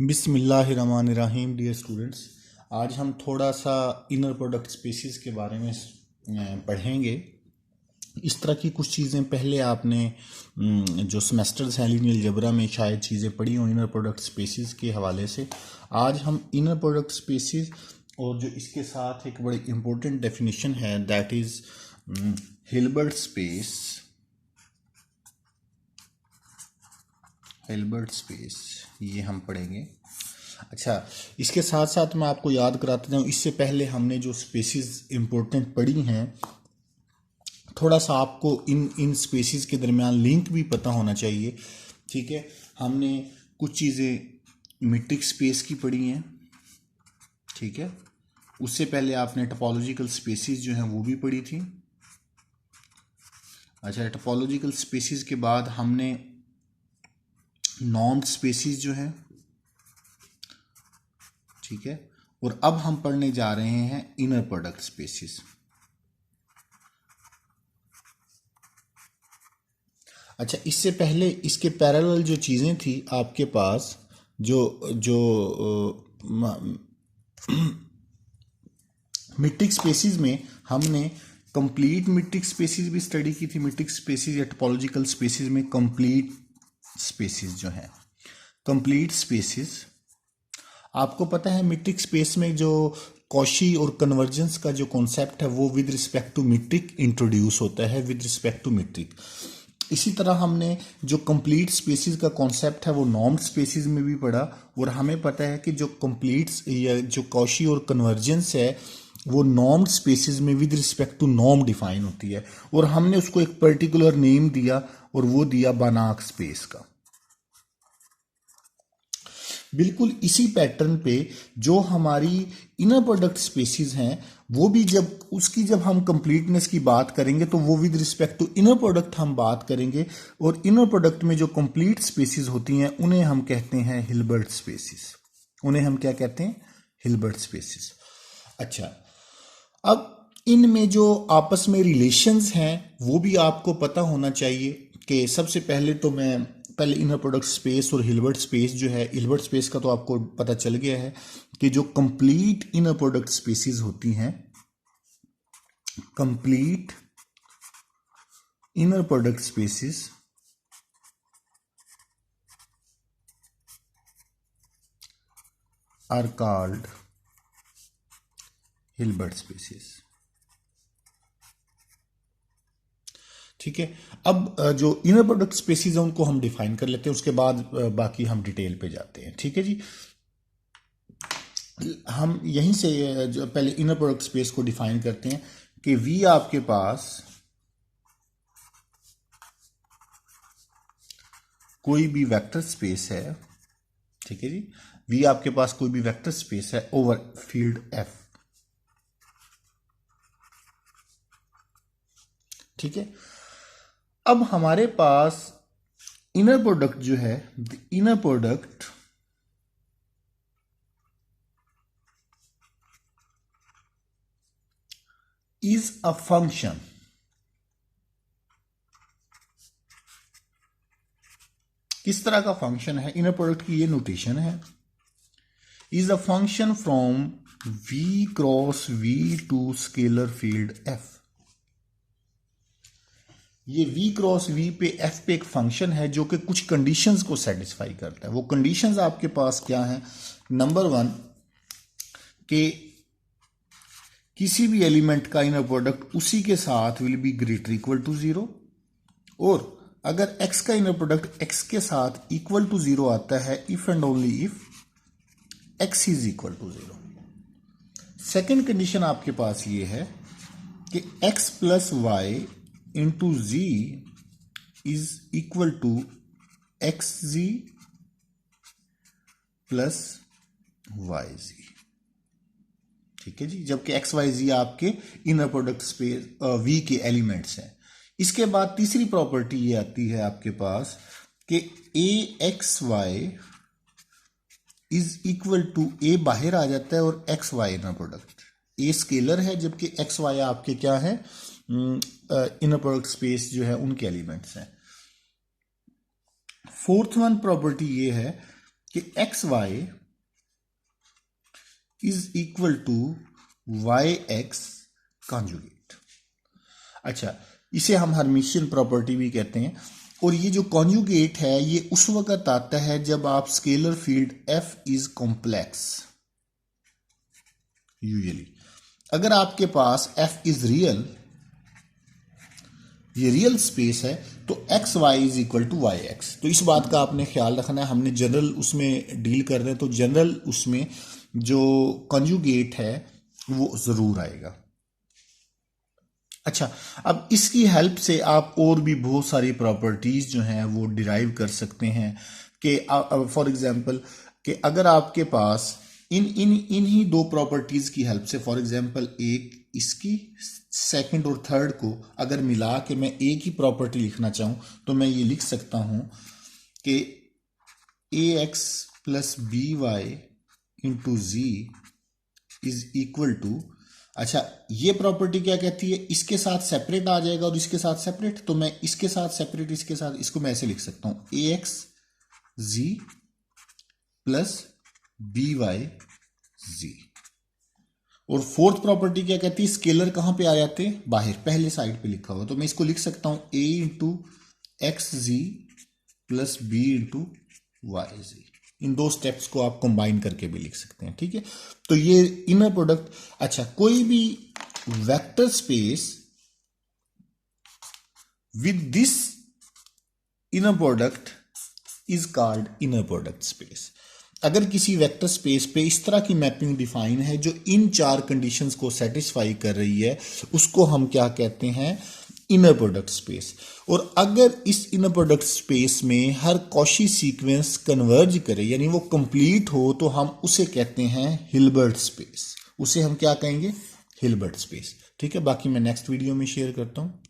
बिस्मिल्लाहिर्रहमानिर्रहीम। Dear students, आज हम थोड़ा सा इनर प्रोडक्ट स्पीसीज़ के बारे में पढ़ेंगे। इस तरह की कुछ चीज़ें पहले आपने जो सेमेस्टर्स हैं लीनियर अलजेब्रा में शायद चीज़ें पढ़ी हों इनर प्रोडक्ट स्पीसीज़ के हवाले से। आज हम इनर प्रोडक्ट स्पीसीज़ और जो इसके साथ एक बड़ी इम्पोर्टेंट डेफिनेशन है that is Hilbert space. Hilbert space ये हम पढ़ेंगे। अच्छा, इसके साथ साथ मैं आपको याद कराता जाऊँ, इससे पहले हमने जो स्पेसीज़ इम्पोर्टेंट पढ़ी हैं, थोड़ा सा आपको इन स्पेसीज़ के दरमियान लिंक भी पता होना चाहिए। ठीक है, हमने कुछ चीज़ें मीट्रिक स्पेस की पढ़ी हैं। ठीक है, उससे पहले आपने टोपोलॉजिकल स्पेसीज़ जो हैं वो भी पढ़ी थी। अच्छा, टोपोलॉजिकल स्पेसीज़ के बाद हमने नॉर्म्ड स्पेसीज़ जो हैं, ठीक है, और अब हम पढ़ने जा रहे हैं इनर प्रोडक्ट स्पेसीज़। अच्छा, इससे पहले इसके पैरेलल जो चीज़ें थी आपके पास, जो मीट्रिक स्पेसीज़ में हमने कंप्लीट मीट्रिक स्पेसीज़ भी स्टडी की थी। मीट्रिक स्पेसीज़ या टोपोलॉजिकल स्पेसीज़ में कंप्लीट स्पेसीज़ जो है, कंप्लीट स्पेसीज़ आपको पता है मीट्रिक स्पेस में जो कॉशी और कन्वर्जेंस का जो कॉन्सेप्ट है वो with respect to metric introduce होता है, विद रिस्पेक्ट टू मीट्रिक। इसी तरह हमने जो कंप्लीट स्पेसिस का कॉन्सेप्ट है वो नॉर्म्ड स्पेसिस में भी पढ़ा, और हमें पता है कि जो कंप्लीट या जो कॉशी और कन्वर्जेंस है वो नॉर्म्ड स्पेसिस में with respect to norm define होती है, और हमने उसको एक पर्टिकुलर नेम दिया और वो दिया बानाक स्पेस का। बिल्कुल इसी पैटर्न पे जो हमारी इनर प्रोडक्ट स्पेसीज हैं वो भी जब हम कंप्लीटनेस की बात करेंगे तो वो with respect to inner product हम बात करेंगे, और इनर प्रोडक्ट में जो कंप्लीट स्पेसीज होती हैं उन्हें हम कहते हैं हिल्बर्ट स्पेसीज। उन्हें हम क्या कहते हैं? Hilbert species. अच्छा, अब इनमें जो आपस में रिलेशंस हैं वो भी आपको पता होना चाहिए कि सबसे पहले इनर प्रोडक्ट स्पेस और हिल्बर्ट स्पेस जो है, हिल्बर्ट स्पेस का तो आपको पता चल गया है कि जो कंप्लीट इनर प्रोडक्ट स्पेसीज होती हैं, complete inner product spaces are called Hilbert spaces. ठीक है, अब जो इनर प्रोडक्ट स्पेसीज है उनको हम डिफाइन कर लेते हैं, उसके बाद बाकी हम डिटेल पे जाते हैं। ठीक है जी, हम यहीं से जो पहले इनर प्रोडक्ट स्पेस को डिफाइन करते हैं कि वी आपके पास कोई भी वेक्टर स्पेस है। ठीक है जी, वी आपके पास कोई भी वेक्टर स्पेस है ओवर फील्ड एफ। ठीक है, अब हमारे पास इनर प्रोडक्ट जो है, inner product is a function. किस तरह का फंक्शन है? इनर प्रोडक्ट की ये नोटेशन है, is a function from V cross V to scalar field F. ये v क्रॉस v पे f पे एक फंक्शन है जो कि कुछ कंडीशंस को सेटिस्फाई करता है। वो कंडीशंस आपके पास क्या हैं? नंबर 1 कि किसी भी एलिमेंट का इनर प्रोडक्ट उसी के साथ will be greater equal to 0, और अगर x का इनर प्रोडक्ट x के साथ इक्वल टू 0 आता है if and only if x is equal to 0। Second condition आपके पास ये है कि x plus y into z is equal to x z plus y z. ठीक है जी, जबकि एक्स वाई जी आपके इनर प्रोडक्ट स्पेस v के एलिमेंट्स हैं। इसके बाद तीसरी प्रॉपर्टी ये आती है आपके पास कि a x y is equal to, a बाहर आ जाता है और x y inner product, a scalar है जबकि एक्स वाई आपके क्या है? इनर प्रोडक्ट स्पेस जो है उनके एलिमेंट्स हैं। फोर्थ वन प्रॉपर्टी ये है कि x y is equal to y x conjugate. अच्छा, इसे हम हर्मिशियन प्रॉपर्टी भी कहते हैं। और ये जो कॉन्जुगेट है ये उस वक्त आता है जब आप scalar field F is complex. Usually अगर आपके पास एफ इज रियल, ये रियल स्पेस है, तो x y is equal to y x. तो इस बात का आपने ख्याल रखना है, हमने जनरल उसमें डील कर रहे हैं, तो जनरल उसमें जो कॉन्जुगेट है वो जरूर आएगा। अच्छा, अब इसकी हेल्प से आप और भी बहुत सारी प्रॉपर्टीज जो हैं वो डिराइव कर सकते हैं कि फॉर एग्जांपल कि अगर आपके पास इन ही दो प्रॉपर्टीज की हेल्प से, फॉर एग्जांपल एक इसकी सेकंड और थर्ड को अगर मिला के मैं एक ही प्रॉपर्टी लिखना चाहूं तो मैं ये लिख सकता हूं कि a x plus b y into z is equal to, अच्छा ये प्रॉपर्टी क्या कहती है, इसके साथ सेपरेट आ जाएगा और इसके साथ सेपरेट, तो मैं इसके साथ सेपरेट, इसके साथ, इसको मैं ऐसे लिख सकता हूं ए x z plus b Y जी। और फोर्थ प्रॉपर्टी क्या कहती है, स्केलर कहां पे आ जाते हैं, बाहर पहले साइड पे लिखा हुआ, तो मैं इसको लिख सकता हूं ए into x z plus B into Y जी। इन दो स्टेप्स को आप कंबाइन करके भी लिख सकते हैं, ठीक है। तो ये इनर प्रोडक्ट, अच्छा कोई भी vector space with this inner product is called inner product space. अगर किसी वेक्टर स्पेस पे इस तरह की मैपिंग डिफाइन है जो इन चार कंडीशंस को सेटिस्फाई कर रही है, उसको हम क्या कहते हैं, इनर प्रोडक्ट स्पेस। और अगर इस इनर प्रोडक्ट स्पेस में हर कॉशी सीक्वेंस कन्वर्ज करे यानी वो कंप्लीट हो, तो हम उसे कहते हैं हिल्बर्ट स्पेस। उसे हम क्या कहेंगे, हिल्बर्ट स्पेस, ठीक है। बाकी मैं नेक्स्ट वीडियो में शेयर करता हूं।